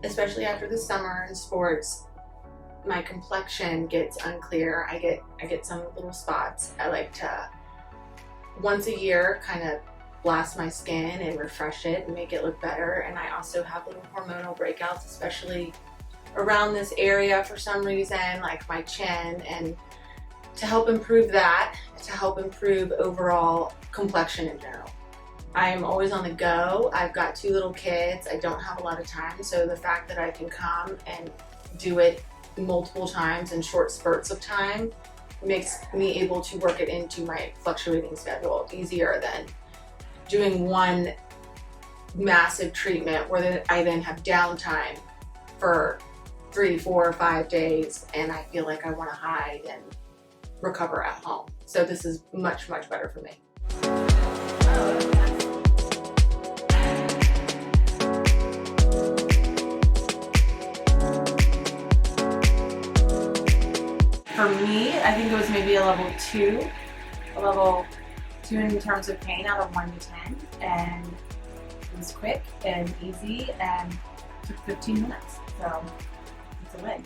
especially after the summer and sports, my complexion gets unclear. I get some little spots. I like to once a year kind of blast my skin and refresh it and make it look better. And I also have little hormonal breakouts, especially around this area for some reason, like my chin, and to help improve that, to help improve overall complexion in general. I'm always on the go. I've got 2 little kids. I don't have a lot of time, so the fact that I can come and do it multiple times in short spurts of time makes me able to work it into my fluctuating schedule easier than doing one massive treatment where I then have downtime for 3, 4, 5 days and I feel like I want to hide and recover at home. So this is much, much better for me. For me, I think it was maybe a level 2 in terms of pain out of 1 to 10, and it was quick and easy and took 15 minutes, so it's a win.